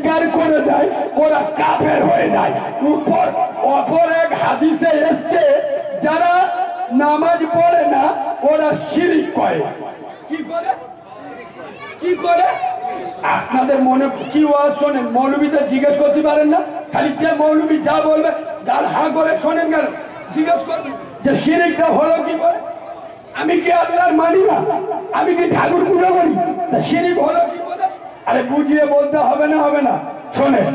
Incur করে দেয় ওরা কাফের হয়ে যায়। অপর এক হাদিসে এসছে যারা নামাজ পড়ে না ওরা শিরক করে। কি করে? কি করে? আপনাদের মনে কি ওয়াজ শোনেন? মৌলবীতে জিজ্ঞেস করতে পারেন না? খালি যে মৌলবী যা বলবে তার হাঁ করে শোনেন কেন? জিজ্ঞেস করবে যে শিরকটা হলো কি করে? আমি কি আল্লাহর মানি না? আমি কি ঠাকুর পূজা করি? তা শিরক হলো কি করে? আরে বুঝিয়ে বলতে হবে না? হবে না? শোনেন,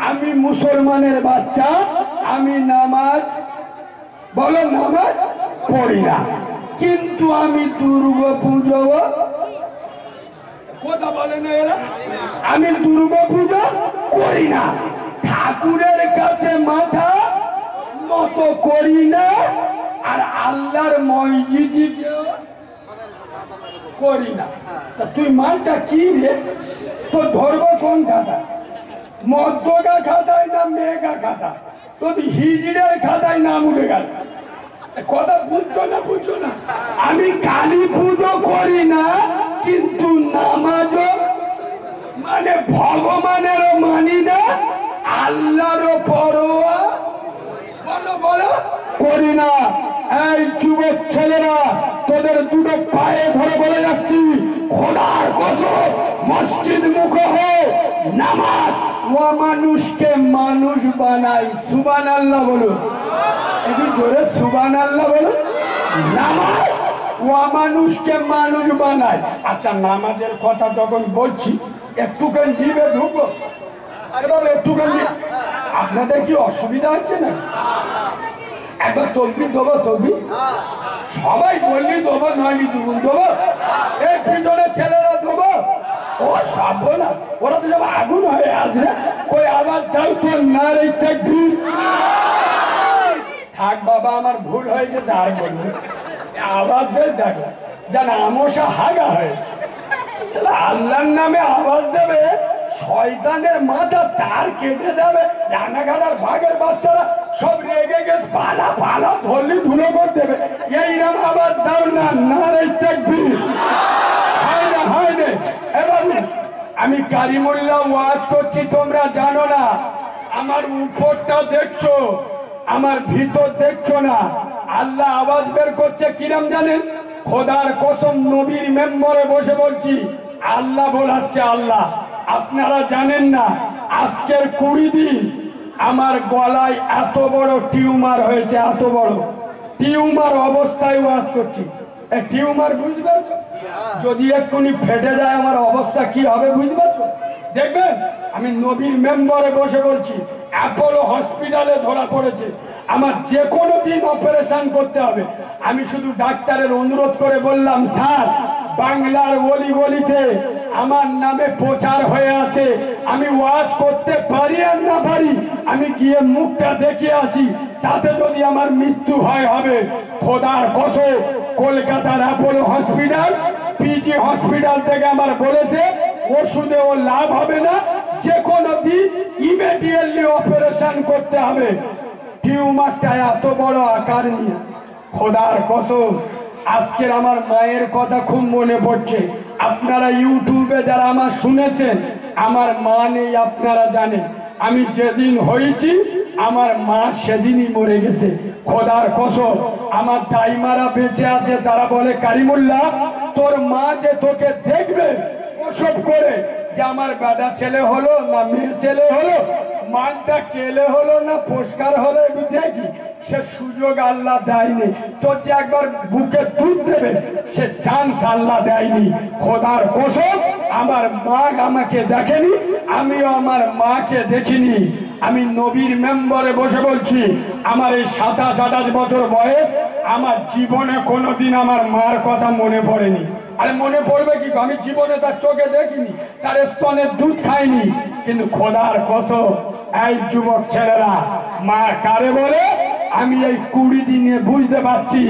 আমি মুসলমানের বাচ্চা, আমি নামাজ বলো নামাজ পড়ি না, কিন্তু আমি দুর্গা পুজো কথা বলে না এরা, আমি দুর্গা পুজো করি না, ঠাকুরের কাছে মাথা নত করি না, আর আল্লাহর মসজিদে করি না। তা তুই মানটা কি রে? তো ধরবো কোন খাতা? মধ্যগা খাতায় না মেঘা খাতা? তো হিজড়ের খাতায় নাম উঠে গেল। কথা বুঝছো না? বুঝছো না? আমি কালী পুজো করি না, কিন্তু নামাজও মানে ভগবানেরও মানি না, আল্লাহরও পরোয়া বলো বলো করি না। এই যুবক ছেলেরা, তোদের দুটো পায়ে ধরে বলে যাচ্ছি, খোদার কসম মসজিদ মুখ হো, নামাজ ও মানুষকে মানুষ বানাই। সুবহানাল্লাহ বলুন, একটু জোরে সুবহানাল্লাহ বলুন। নামাজ ও মানুষকে মানুষ বানায়। আচ্ছা, নামাজের কথা যখন বলছি একটুখানি দিবে ঢুকবো, এবার একটুখানি। আপনাদের কি অসুবিধা হচ্ছে না? একবার তকবীর দেবো, তকবীর সবাই বললি দেবো, নয়নি দুগুণ দেবো। এই পিছনের ছেলেরা দেবো। ও সব না, ওরা তো সব আগুন হয়ে আসবে। ওই আওয়াজ দাও তো, না রে তাকবীর। থাক বাবা, আমার ভুল হয়ে গেছে, আর বলবো আওয়াজ দিয়ে দেখো যেন আমসা হাগা হয়ে আল্লাহর নামে আওয়াজ দেবে, শয়তানের মাথা তার কেটে যাবে। রানাঘাটার বাঘের বাচ্চারা সব রেগে গেছে, পালা পালা ধরলি ধুলো করে দেবে। এইরকম আওয়াজ দাও না, নারে তাকবীর। হয় না, হয় না। এবার আমি কারিমুল্লাহ ওয়াজ করছি, তোমরা জানো না। আমার উপরটা দেখছো, আমার ভিতর দেখছো না। আল্লাহ আওয়াজ বের করছে কিরাম জানেন? খোদার কসম নবীর মেম্বরে বসে বলছি, আল্লাহ বলাচ্ছে। আল্লাহ আপনারা জানেন না, আজকের 20 দিন আমার গলায় এত বড় টিউমার হয়েছে, এত বড় টিউমার অবস্থায় ওয়াজ করছি। টিউমার বুঝতে পারছো? যদি এক্ষুনি ফেটে যায় আমার অবস্থা কি হবে বুঝতে পারছো? দেখবেন, আমি নবীর মেম্বরে বসে বলছি, অ্যাপোলো হসপিটালে ধরা পড়েছে, আমার যে কোনো দিন অপারেশন করতে হবে। আমি শুধু ডাক্তারের অনুরোধ করে বললাম, স্যার বাংলার গলি গলিতে আমার নামে প্রচার হয়ে আছে, আমি ওয়াজ করতে পারি আর না পারি, আমি গিয়ে মুখটা দেখে আসি, তাতে যদি আমার মৃত্যু হয় হবে। খোদার কসম, কলকাতার অ্যাপোলো হসপিটাল, পিজি হসপিটাল থেকে আমার বলেছে ওষুধেও লাভ হবে না, যে কোনো দিন ইমিডিয়েটলি অপারেশন করতে হবে। টিউমারটা এত বড় আকার নিয়েছে। খোদার কসম, আজকের আমার মায়ের কথা খুব মনে পড়ছে। আপনারা ইউটিউবে যারা আমার শুনেছেন, আমার মা নেই আপনারা জানেন। আমি যেদিন হয়েছি আমার মা সেদিনই মরে গেছে। খোদার কসম, আমার দাইমারা বেঁচে আছে, তারা বলে কারিমুল্লাহ তোর মা যে তোকে দেখবে প্রসব করে, যে আমার বেটা ছেলে হলো না মেয়ে ছেলে হলো, মালটা কেলে হলো না পরিষ্কার হলো, একটু দেখি, সে সুযোগ আল্লাহ দেয়নি। তোর যে একবার বুকে দুধ দেবে সে চান্স আল্লাহ দেয়নি। খোদার কসম, আমার মা আমাকে দেখেনি, আমিও আমার মাকে দেখিনি। আমি নবীর মেম্বরে বসে বলছি, আমার এই 27-28 বছর বয়স, আমার জীবনে কোনোদিন আমার মার কথা মনে পড়েনি। আরে মনে পড়বে কি? আমি জীবনে তার চোখে দেখিনি, তার স্তনের দুধ খাইনি। কিন্তু খোদার কসম, এই যুবক ছেলেরা, মা কারে বলে আমি এই 20 দিনে বুঝতে পারছি।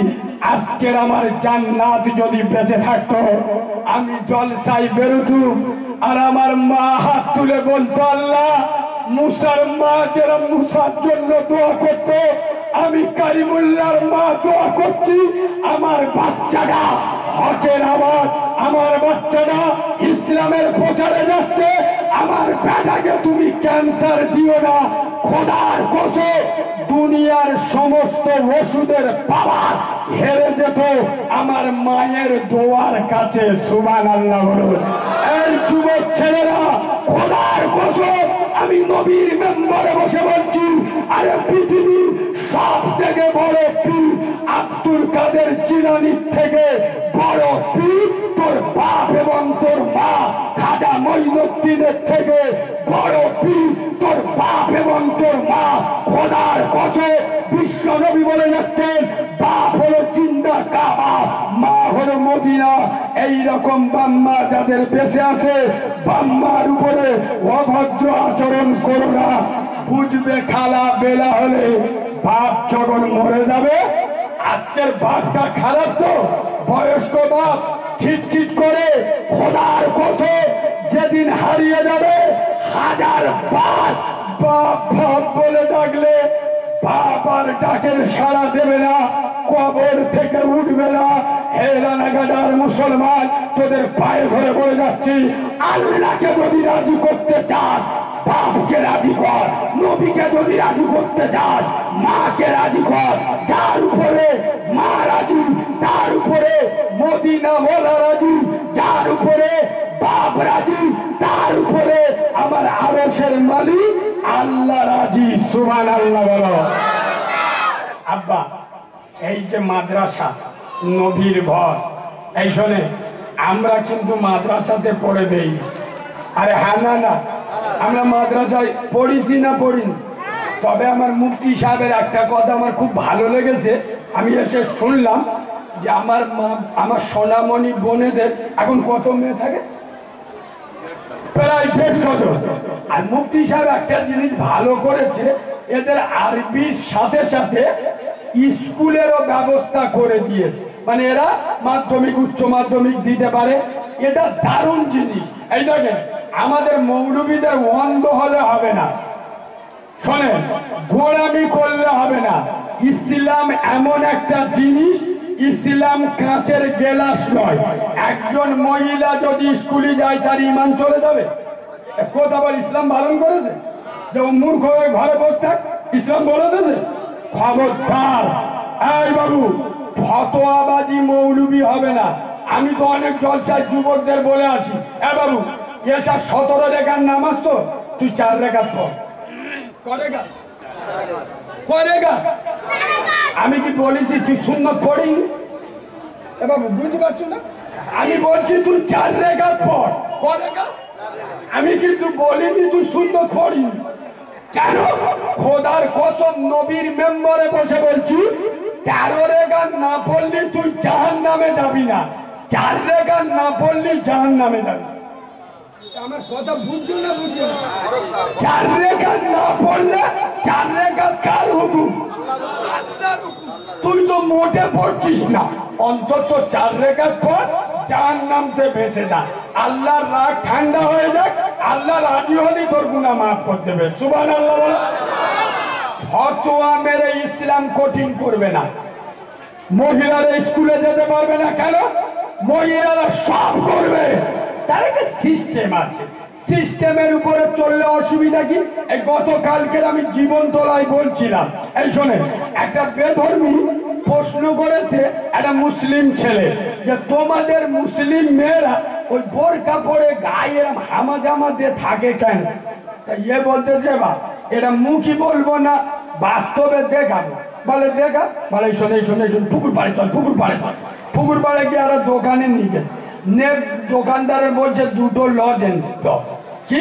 আজকের আমার জান্নাত যদি বেঁচে থাকতো, আমি জলসায় বেরোতুম, আর আমার মা হাত তুলে বলতো, আল্লাহ মুসার মা যারা মুসার জন্য দোয়া করতো, আমি কারিমুল্লাহর মা দোয়া করছি, আমার বাচ্চাটা হকের আওয়াজ, আমার বাচ্চাটা ইসলামের প্রচারে যাচ্ছে, আমার বেটাকে তুমি ক্যান্সার দিও না। খোদার কসম দুনিয়ার সমস্ত ওষুধের পাওয়ার হেরে যেত আমার মায়ের দোয়ার কাছে। সুবহানাল্লাহ বলুন। এই যুবক ছেলেরা, খোদার কসম আমি নবীর মেম্বারে বসে বলছি, আরে পৃথিবীর সব থেকে বড় পীর আব্দুল কাদের জিলানীর থেকে বড় পীর তোর বাপ এবং তোর মা খাজা মঈনুদ্দিনের থেকে বড় পীর তোর বাপ এবং তোর মা। খোদার কসম বিশ্ব নবী বলে যাচ্ছেন, বাপ হলো জিন্দা কাবা, মা হলো মদিনা। এইরকম বাম্মা যাদের বেঁচে আছে, বাম্মার উপরে অভদ্র আচরণ করো না। বুঝবে খালা বেলা হলে বাপ যখন মরে যাবে। আজকের বাপটা খারাপ তো, বয়স্ক বাপ খিটখিট করে। খোদার কসম যেদিন হারিয়ে যাবে, হাজার বার বাপ বাপ বলে ডাকলে বাপ আর ডাকের সাড়া দেবে না, কবর থেকে উঠবে না। হে রানাঘাটার মুসলমান, তোদের পায়ে ধরে বলে যাচ্ছি, আল্লাহকে যদি রাজি করতে চাস বাপকে রাজি কর, নবীকে যদি রাজি করতে চাস মাকে রাজি কর। যার উপরে মা রাজি, তার উপরে মদিনা ওয়ালা রাজি, যার উপরে বাপ রাজি, তার উপরে আমার আরশের মালিক আল্লাহ রাজি। সুবহানাল্লাহ বলো। আব্বা, এই যে মাদ্রাসা নবীর ঘর, এই শোনে আমরা কিন্তু মাদ্রাসাতে পড়ে দেই। আরে হ্যাঁ না না, আমরা মাদ্রাসায় পড়িছি না পড়িনি? তবে আমার মুফতি সাহেবের একটা কথা আমার খুব ভালো লেগেছে। আমি এসে শুনলাম যে আমার মা, আমার সোনামণি বোনেদের এখন কত মেয়ে থাকে? প্রায় 150 জন। আর মুফতি সাহেব একটা জিনিস ভালো করেছে, এদের আরবির সাথে সাথে স্কুলেরও ব্যবস্থা করে দিয়েছে, মানে এরা মাধ্যমিক উচ্চ মাধ্যমিক দিতে পারে। এটা দারুণ জিনিস। এই দেখেন, আমাদের মৌলবীদের অন্ধ হলে হবে না, শোনেন, গোলামি করলে হবে না। ইসলাম এমন একটা জিনিস, ইসলাম কাঁচের গেলাস নয়। একজন মহিলা যদি স্কুলে যায় তার ঈমান চলে যাবে? কথা বল, ইসলাম পালন করেছে যে ও মূর্খ হয়ে ঘরে বসে থাক? ইসলাম বলে দিয়েছে? খবরদার, এই বাবু, ফতোয়াবাজি মৌলবি হবে না। আমি তো অনেক জলসায় যুবকদের বলে আসি, এ বাবু এসা 17 রেখার নামাজ তো তুই 4 রেখাত পড়। করেগা? আমি কি বলেছি তুই সুন্নত পড়িনি? এ বাবু বুঝতে পারছো না? আমি বলছি তুই 4 রেখাত পড়। করেগা? আমি কিন্তু বলিনি তুই সুন্নত পড়িনি। কেন? খোদার কসম নবীর মেম্বারে বসে বলছি, 13 রেখাত না পড়লি তুই জাহান্নামে যাবি না, 4 রেখাত না পড়লি জাহান্নামে যাবি। আমার কথা বুঝছো না? বুঝছো না? 4 রেখাত না পড়লে 4 রেখাত কার হুকুম? আল্লাহর হুকুম। তুই তো মোটে পড়ছিস না, অন্তত 4 রেখাত পড়, জাহান্নামতে বেঁচে যা। আল্লাহর রাগ ঠান্ডা হয়ে যাক, আল্লাহ রাজি হলেই তোর গুনাহ মাফ করে দেবে। সুবহানাল্লাহ বলো। ফতোয়া মেরে ইসলাম কঠিন করবে না। মহিলারা স্কুলে যেতে পারবে না কেন? মহিলারা সব করবে, তার একটা সিস্টেম আছে। সিস্টেমের উপরে চললে অসুবিধা কি? এই গতকালকের আমি জীবন তোলায় বলছিলাম। এই শোনে, একটা বেধর্মী প্রশ্ন করেছে একটা মুসলিম ছেলে যে তোমাদের মুসলিম মেয়েরা ওই বোরকা পরে গায়ে এরম হামাজামা দিয়ে থাকে কেন? তা ইয়ে বলতেছে, বা এটা মুখই বলবো না, বাস্তবে দেখাবো। বলে দেখা, বলে শোনে শোনে শোন, পুকুর পাড়ে চল, পুকুর পাড়ে চল। পুকুর পাড়ে গিয়ে একটা দোকানে নিয়ে গেছে। দোকানদারের বলছে 2টো লজেন্স দাও। কি?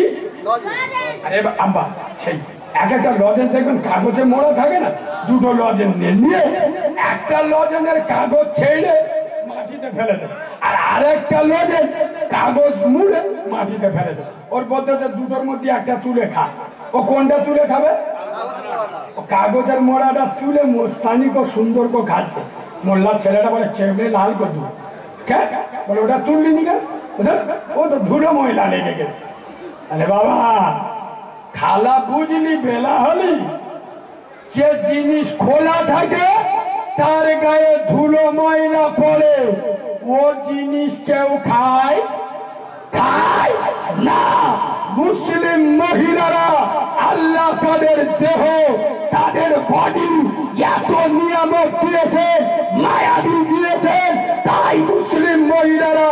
আরে আব্বা, সেই এক একটা লজেন্স দেখবেন কাগজে মোড়া থাকে না, 2টো লজেন্স নিয়ে একটা লজেন্সের কাগজ ছেড়ে মাটিতে ফেলে দেবে, আর আরেকটা লজেন্স কাগজ মুড়ে মাটিতে ফেলে দেবে। ওর বলতে 2টোর মধ্যে একটা তুলে খা। ও কোনটা তুলে খাবে? কাগজের মোড়াটা তুলে মোস্তানি কো সুন্দর কো খাচ্ছে। মোল্লার ছেলেটা বলে চেপে লাল করে দেবো। কেন? বলে ওটা তুললি নি কেন? ও তো ধুলো ময়লা লেগে গেছে। আরে বাবা, খালা বুঝলি বেলা হলি, যে জিনিস খোলা থাকে তার গায়ে ধুলো ময়লা পড়ে, ও জিনিস কেউ খায়? খায় না। মুসলিম মহিলারা আল্লাহ তাদের দেহ তাদের বডি এত নিয়ামত দিয়েছে, মায়াবী দিয়েছে, তাই মুসলিম মহিলারা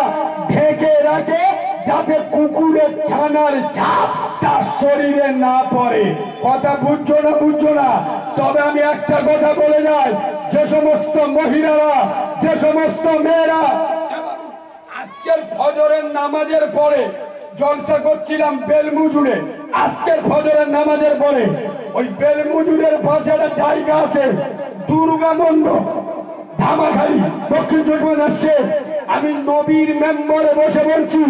ঢেকে রাখে যাতে কুকুরের ছানার ছাপ তার শরীরে না পড়ে। কথা বুঝছো না? বুঝছো না? তবে আমি একটা কথা বলে যাই, যে সমস্ত মহিলারা, যে সমস্ত মেয়েরা আজকের ফজরের নামাজের পরে জলসা করছিলাম বেলমুজুরে, আজকের ফজরের নামাজের পরে ওই বেলমুজুরের পাশে একটা জায়গা আছে দুর্গা মণ্ডপ, ধামাখালি, দক্ষিণ চব্বিশ আসছে। আমি নবীর মেম্বারে বসে বলছি,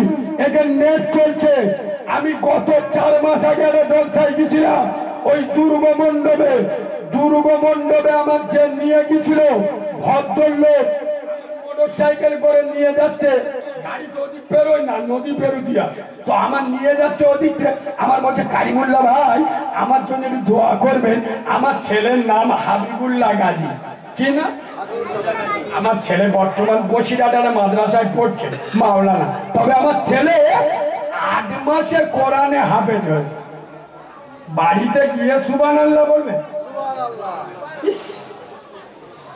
এখানে নেট চলছে। আমি গত 4 মাস আগে জলসায় গেছিলাম ওই দুর্গা মণ্ডপে। দুর্গা মণ্ডপে আমার যে নিয়ে গেছিল ভদ্রলোক মোটরসাইকেল করে নিয়ে যাচ্ছে, গাড়ি তো ওদিক পেরোয় না, নদী পেরো দিয়া, তো আমার নিয়ে যাচ্ছে ওদিক। আমার বলছে কারিমুল্লাহ ভাই আমার জন্য একটু দোয়া করবেন, আমার ছেলের নাম হাবিবুল্লাহ গাজী। কি না? আমার ছেলে বর্তমান বসিরহাটের মাদ্রাসায় পড়ছে, মাওলানা। তবে আমার ছেলে 8 মাসে কোরআনে হাফেজ হয়েছে। বাড়িতে গিয়ে সুবহানাল্লাহ বলবে।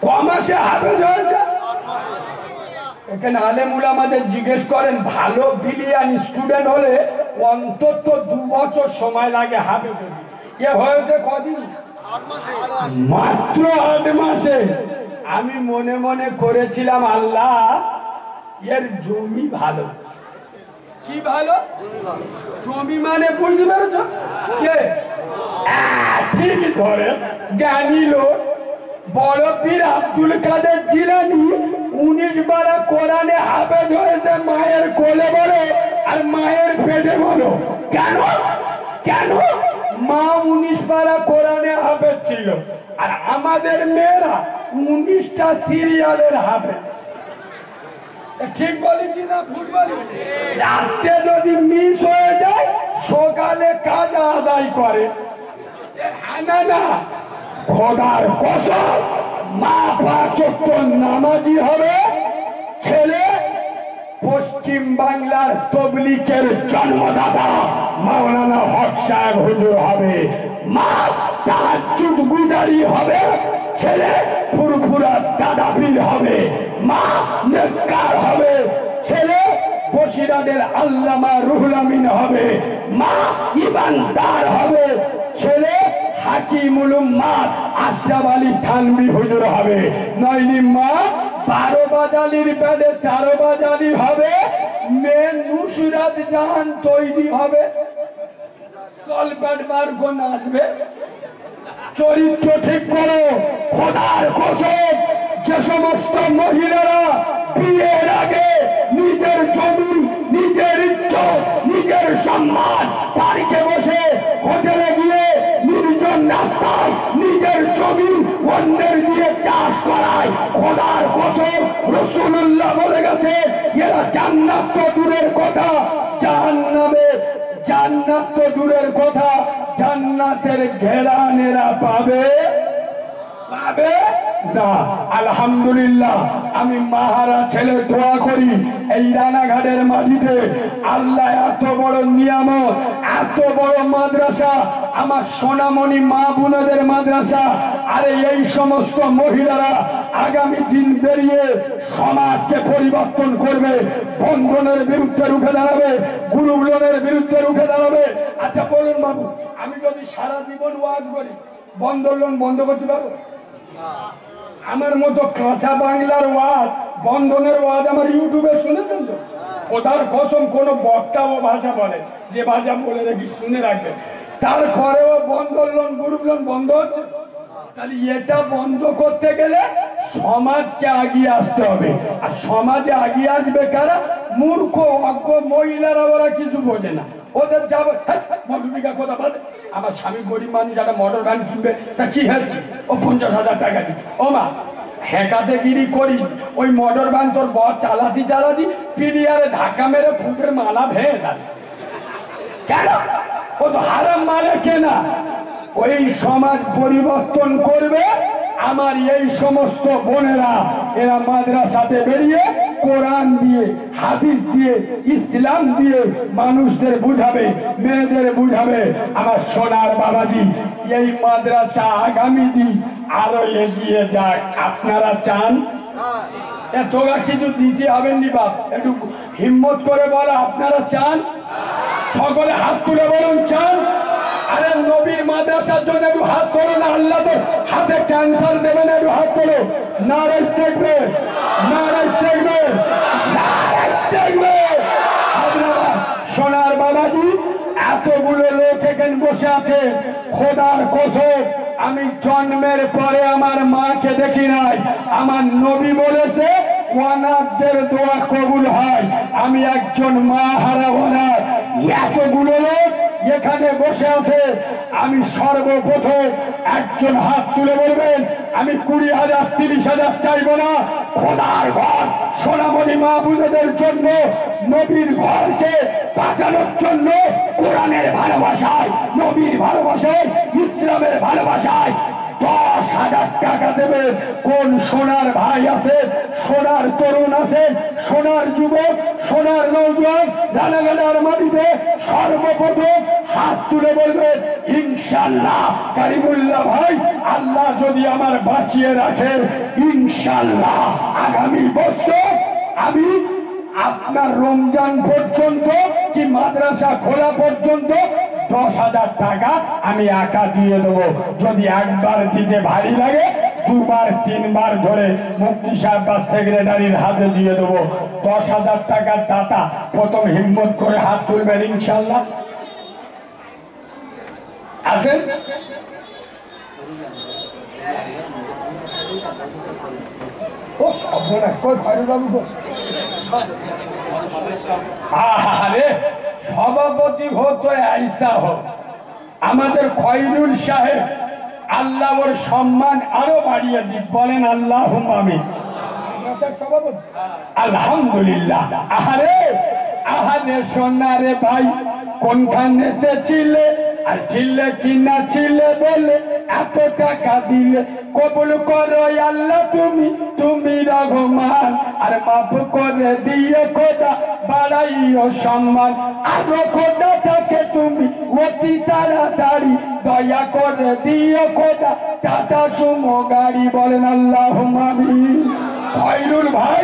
ক মাসে হাফেজ হয়েছে? এখানে আলেম উলামাদের জিজ্ঞেস করেন, ভালো বিলিয়ান স্টুডেন্ট হলে অন্তত 2 বছর সময় লাগে হাফেজ হতে। এ হয়েছে কদিন? মাত্র 8 মাসে। আমি মনে মনে করেছিলাম আল্লাহ এর জমি ভালো। কি ভালো? জমি মানে বুঝতে পেরেছ? কে? ঠিক ধরে, জ্ঞানী লোক বড় পীর আব্দুল কাদের জিলানী 19 বার কোরআনে হাফেজ হয়েছে। মায়ের কোলে বলো আর মায়ের পেটে বলো। কেন? কেন? মা 19 বার কোরআনে হাফেজ ছিল, আর আমাদের মেয়েরা 19টা সিরিয়ালের হাফেজ। ঠিক বলেছি না ভুল বলেছি? রাতে যদি মিস হয়ে যায় সকালে কাজ আদায় করে। না না, খোদার কসম, মা 5 ওয়াক্ত নামাজি হবে, ছেলে পশ্চিম বাংলার তবলিগের জন্মদাতা মাওলানা হক সাহেব হুজুর হবে, মা তাহাজ্জুদ গুজারি হবে, ছেলে ফুরফুরা দাদাপীর হবে, মা নেককার হবে, ছেলে বসিরহাটের আল্লামা রুহুল আমিন হবে, মা ইমানদার হবে, ছেলে হাকিমুল উম্মাত আশরাফ আলী থানভী হুজুর হবে। নইনি মা 12 বাজালির পেটে 13 বাজালি হবে, মেয়ে নুসরাত জাহান তৈরি হবে, তলপেট বার করে নাচবে। চরিত্র ঠিক করো, খোদার কসম। যে সমস্ত মহিলারা বিয়ের আগে নিজের জমি, নিজের ইজ্জত, নিজের সম্মান পার্কে বসে, হোটেলে গিয়ে নির্জন রাস্তায় নিজের জমি অন্যের দিয়ে চাষ করায়, খোদার কসম রাসূলুল্লাহ বলে গেছে এরা জান্নাত তো দূরের কথা, জান্নাত তো দূরের কথা, জান্নাতের ঘেরান এরা পাবে না। আলহামদুলিল্লাহ, আমি মাহারা ছেলে দোয়া করি এই রানাঘাটের মাটিতে আল্লাহ এত বড় নিয়ামত, এত বড় মাদ্রাসা, আমার সোনামণি মা বোনদের মাদ্রাসা। আরে এই সমস্ত মহিলারা আগামী দিন বেরিয়ে সমাজকে পরিবর্তন করবে, বন্ধনের বিরুদ্ধে রুখে দাঁড়াবে, গ্রুপ লোনের বিরুদ্ধে রুখে দাঁড়াবে। আচ্ছা বলুন বাবু, আমি যদি সারা জীবন ওয়াজ করি বন্ধন লোন বন্ধ করতে পারবো? আমার মতো কাঁচা বাংলার ওয়াজ, বন্ধনের ওয়াজ আমার ইউটিউবে শুনেছেন তো? খোদার কসম, কোন বক্তা ও ভাষা বলে যে ভাষা বলে রাখি শুনে রাখবে, তারপরেও বন্ধন লোন গ্রুপ লোন বন্ধ হচ্ছে। তাহলে এটা বন্ধ করতে গেলে সমাজকে আগিয়ে আসতে হবে, আর সমাজে আগিয়ে আসবে কারা? মূর্খ অজ্ঞ মহিলারা, ওরা কিছু বোঝে না। ওদের যাবে মধুবিকা কথা বলে, আমার স্বামী গরিব মানুষ, একটা মোটর ভ্যান কিনবে, তা কি হয়েছে? ও 50,000 টাকা দিই। ও মা হেঁকাতে গিরি করি, ওই মোটর ভ্যান তোর বর চালাতি পিলিয়ারে ধাক্কা মেরে ফুটের মালা ভেঙে দেয়। কেন? ও তো হারাম মালে কেনা। ওই সমাজ পরিবর্তন করবে আমার এই সমস্ত বোনেরা, এরা মাদ্রাসাতে বেরিয়ে কোরআন দিয়ে, হাদিস দিয়ে, ইসলাম দিয়ে মানুষদের বুঝাবে, মেয়েদের বুঝাবে। আমার সোনার বাবাজি, এই মাদ্রাসা আগামী দিন আরো এগিয়ে যাক। আপনারা চান? তোরা কিছু দিতে হবেন নি বাপ, একটু হিম্মত করে বলো আপনারা চান? সকলে হাত তুলে বলুন চান। আরে নবীর মাদ্রাসার জন্য একটু হাত তোলো না, আল্লাহ তো হাতে ক্যান্সার দেবে না, একটু হাত তোলো। নারায় তাকবীর, নারায় তাকবীর, নারায় তাকবীর। আপনারা সোনার বাবাজি, এতগুলো লোক এখানে বসে আছে, খোদার কসম আমি জন্মের পরে আমার মাকে দেখি নাই। আমার নবী বলেছে ওয়ানাদের দোয়া কবুল হয়। আমি একজন মা হারাবো না। এতগুলো লোক এখানে বসে আছে, আমি সর্বপ্রথম একজন হাত তুলে বলবেন আমি 20,000 30,000 চাইবো না। খোদার ঘর সোনামণি মা বোনদের জন্য, নবীর ঘরকে বাঁচানোর জন্য, কোরআনের ভালোবাসায়, নবীর ভালোবাসায়, ইসলামের ভালোবাসায় 10,000 টাকা দেবে। কোন সোনার ভাই আছে, সোনার তরুণ আছে, সোনার যুবক, সোনার নৌজওয়ান রানাঘাটার মাটিতে সর্বপ্রথম হাত তুলে বলবেন ইনশাআল্লাহ কারিমুল্লাহ ভাই, আল্লাহ যদি আমার বাঁচিয়ে রাখে, ইনশাআল্লাহ আগামী বছর আমি আপনার রমজান পর্যন্ত কি মাদ্রাসা খোলা পর্যন্ত 10,000 টাকা আমি একা দিয়ে দেবো। যদি একবার দিতে ভারী লাগে, 2বার 3বার ধরে মুফতি সাহেব বা সেক্রেটারির হাতে দিয়ে দেবো। 10,000 টাকার দাতা প্রথম হিম্মত করে হাত তুলবেন ইনশাল্লাহ। আছেন? ও সর্বনাশ, কই খয়রুল বাবু কই? আরে সভাপতি হতো আইসা হোক, আমাদের খয়রুল সাহেব আল্লাহ ওর সম্মান আরো বাড়িয়ে দিক, বলেন আল্লাহুম্মা আমিন। সভাপতি আলহামদুলিল্লাহ। আহারে আহারে সোনারে ভাই, কোনখানেতে ছিলে আর ছিলে কিনা ছিলে বলে এত টাকা দিলে, কবুল করো আল্লাহ তুমি, তুমি রহমান, আর মাফ করে দিও খোদা, বাড়াইও সম্মান, আরো খোদা থাকে তুমি অতি তাড়াতাড়ি, দয়া করে দিও খোদা টাটা সুমো গাড়ি, বলেন আল্লাহুম্মা আমিন। খয়রুল ভাই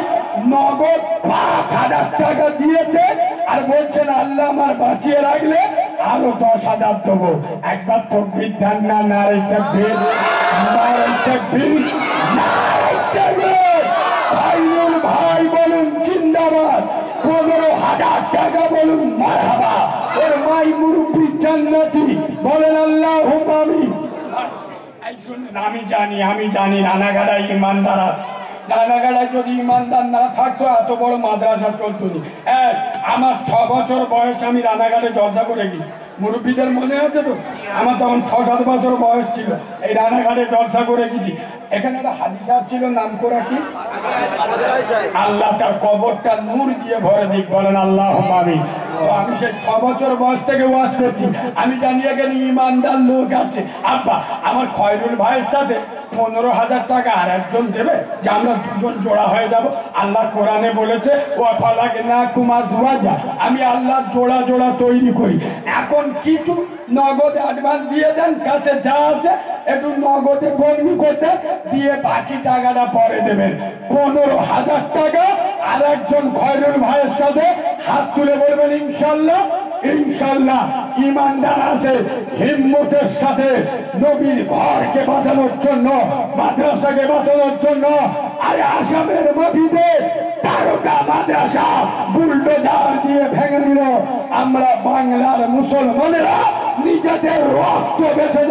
নগদ 5,000 টাকা দিয়েছে আর বলছেন আল্লাহ আমার বাঁচিয়ে রাখলে আরো 10,000 দেবো। একবার তাকবীর দেন না, নারায়ে তাকবীর, নারায়ে তাকবীর, নারায়ে তাকবীর। খয়রুল ভাই বলুন জিন্দাবাদ। 15,000 টাকা বলুন মারহাবা। ওর মাই মুরব্বি জান্নাতি, বলেন আল্লাহুম্মা আমিন। আমি জানি রানাঘাটায় ইমানদার আছে। রানাঘাটায় যদি ইমানদার না থাকতো এত বড় মাদ্রাসা চলতো না। আমার 6 বছর বয়স আমি রানাঘাটে জলসা করে গেছি, মুরব্বীদের মনে আছে তো? আমার তখন 6-7 বছর বয়স ছিল, এই রানাঘাটে জলসা করে গেছি। এখানে একটা হাজী সাহেব ছিল, নাম করা কি? আল্লাহ তার কবরটা নূর দিয়ে ভরে দিক, বলেন আল্লাহুম্মা আমিন। আমি সেই 6 বছর বয়স থেকে ওয়াজ করছি, আমি জানি এখানে ইমানদার লোক আছে। আব্বা আমার খয়রুল ভাইয়ের সাথে 15,000 টাকা আর একজন দেবে, যে আমরা দুজন জোড়া হয়ে যাব। আল্লাহ কোরআনে বলেছে ওয়া ফালাকনাকুম আজওয়াজা, আমি আল্লাহ জোড়া জোড়া তৈরি করি। এখন কিছু নগদে অ্যাডভান্স দিয়ে দেন, কাছে যা আছে একটু নগদে বদলি করতে দিয়ে বাকি টাকাটা পরে দেবেন। 15,000 টাকা আর একজন খয়রুল ভাইয়ের সাথে হাত তুলে বলবেন ইনশাল্লাহ। ইনশাল্লাহ ইমানদার আছে, হিম্মতের সাথে নবীর ঘরকে বাঁচানোর জন্য, মাদ্রাসাকে বাঁচানোর জন্য। আরে আসামের মাটিতে 13টা মাদ্রাসা বুলডোজার দিয়ে ভেঙে দিল। আমরা বাংলার মুসলমানেরা নিজেদের রক্ত বেঁচে